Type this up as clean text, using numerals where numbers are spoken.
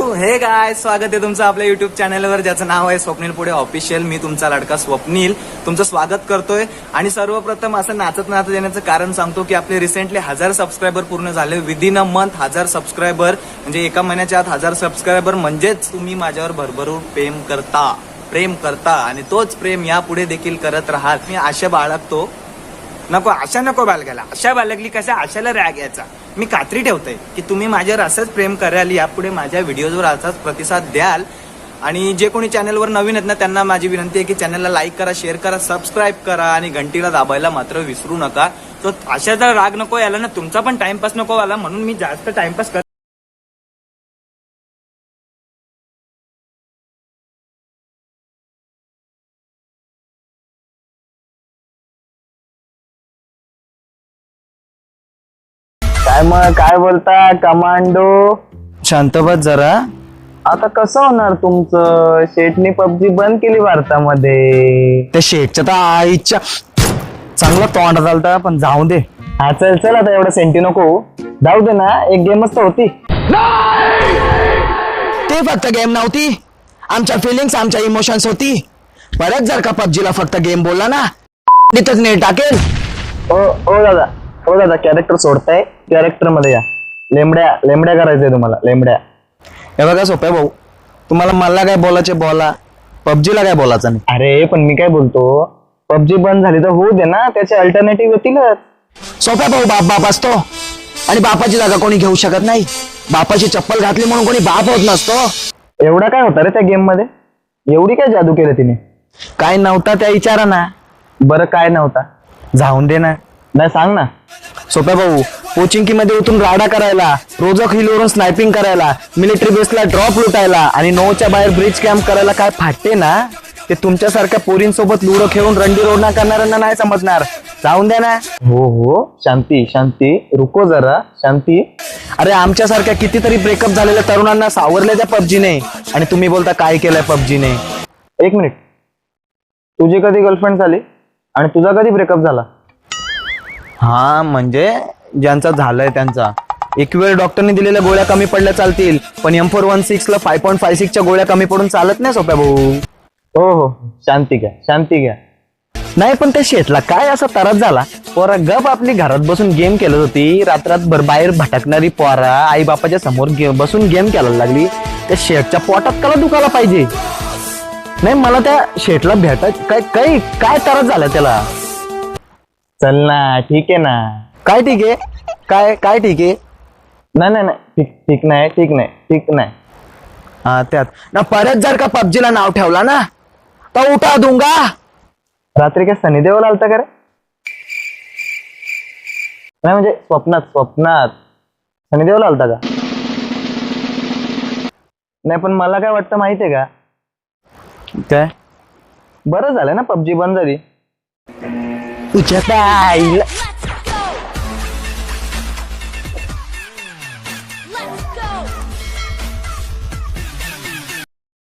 हे गाय स्वागत आहे तुमचं आपल्या युट्यूब चॅनलवर ज्याचं नाव आहे स्वप्नील पुढे ऑफिशियल. मी तुमचा लाडका स्वप्नील तुमचं स्वागत करतोय. आणि सर्वप्रथम असं नाचत नाचत येण्याचं कारण सांगतो की आपले रिसेंटली 1000 सबस्क्रायबर पूर्ण झाले. विदिन अ मंथ 1000 सबस्क्रायबर म्हणजे एका महिन्याच्या आत 1000 सबस्क्रायबर म्हणजेच तुम्ही माझ्यावर भरभरून प्रेम करता आणि तोच प्रेम यापुढे देखील करत राहाल. मी आशा बाळगतो. आशा नको बाळगायला. आशा बाळगली कशा आशाला रॅग यायचा. मी खात्री ठेवतोय की तुम्ही माझ्यावर असंच प्रेम कराल, यापुढे माझ्या व्हिडिओजवर असाच प्रतिसाद द्याल. आणि जे कोणी चॅनलवर नवीन आहेत ना त्यांना माझी विनंती आहे की चॅनलला लाईक करा, शेअर करा, सबस्क्राईब करा आणि घंटीला दाबायला मात्र विसरू नका. तो अशाचा राग नको याला ना, तुमचा पण टाइमपास नको आला म्हणून मी जास्त टाइमपास कर. काय बोलता कमांडो? शांत बस जरा. आता कसं होणार तुमचं? शेटने पबजी बंद केली भारतामध्ये. त्या शेटच्या तर आईच्या चांगला तोंड चालता, पण जाऊ दे. हा चल चल आता एवढं सेंटी नको. जाऊ दे ना, एक गेमच तर होती. ते फक्त गेम नव्हती, आमच्या फिलिंग्स आमच्या इमोशन्स होती. परत जर का पबजीला फक्त गेम बोलला ना तिथंच नेट टाकेल. ओ दादा कॅरेक्टर सोडताय, कॅरेक्टर मध्ये या. लेमड्या करायचंय तुम्हाला, लेमड्या. हे बघा सोपे भाऊ, तुम्हाला मला काय बोलायचे बोला, पबजीला काय बोलायचं नाही. अरे पण मी काय बोलतो, पबजी बंद झाली तर होऊ दे ना, त्याचे अल्टरनेटिव्ह येतीलच. सोप्या भाऊ बाप असतो आणि बापाची जागा कोणी घेऊ शकत नाही. बापाची चप्पल घातली म्हणून कोणी बाप होत नसतो. एवढा काय होता रे त्या गेम मध्ये? एवढी काय जादू केलं तिने? काय नव्हता त्या विचारा ना. बरं काय नव्हता? जाऊन दे ना. नाही सांग ना. सोप्या भाऊ, कोचिंकी मध्ये उतरून राडा करायला, रोजक हिलवरून स्नायपिंग करायला, मिलिटरी बेसला ड्रॉप लुटायला आणि 9च्या बाहेर ब्रिज कॅम्प करायला काय फाटते ना, ते तुमच्यासारख्या पोरींसोबत लुडो खेळून रंडी रोडना करणाऱ्यांना नाही समजणार. जाऊन द्या ना. हो शांती रुको जरा शांती. अरे आमच्यासारख्या कितीतरी ब्रेकअप झालेल्या तरुणांना सावरले त्या पबजीने आणि तुम्ही बोलता काय केलंय पबजीने. एक मिनिट, तुझी कधी गर्लफ्रेंड झाली आणि तुझा कधी ब्रेकअप झाला? हा म्हणजे ज्यांचा झालंय त्यांचा. एक वेळ डॉक्टरने दिलेल्या गोळ्या कमी पडल्या चालतील, पण M416 ला 5.56च्या गोळ्या कमी पडून चालत नाही सोप्या भाऊ. हो शांती घ्या. नाही पण त्या शेटला काय असा त्रास झाला. पोरा गप आपली घरात बसून गेम खेळत होती. रात्रात बाहेर भटकणारी पोरा आई बापाच्या समोर बसून गेम खेळायला लागली. त्या शेटच्या पोटात कला दुखायला पाहिजे. नाही मला त्या शेटला भेटायचं काय त्रास झाला त्याला. चल ना, ठीक आहे ना. काय ठीक आहे? काय ठीक आहे? नाही ठीक नाही. हा त्यात ना परत जर का पबजीला नाव ठेवला ना तर उठा दूंगा. रात्री काय सनी देओल आलता का रे? नाही म्हणजे स्वप्नात सनी देओल आलता का? नाही पण मला काय वाटतं माहितीये का? काय बरं झालं ना पबजी बंद झाली. तुझ्या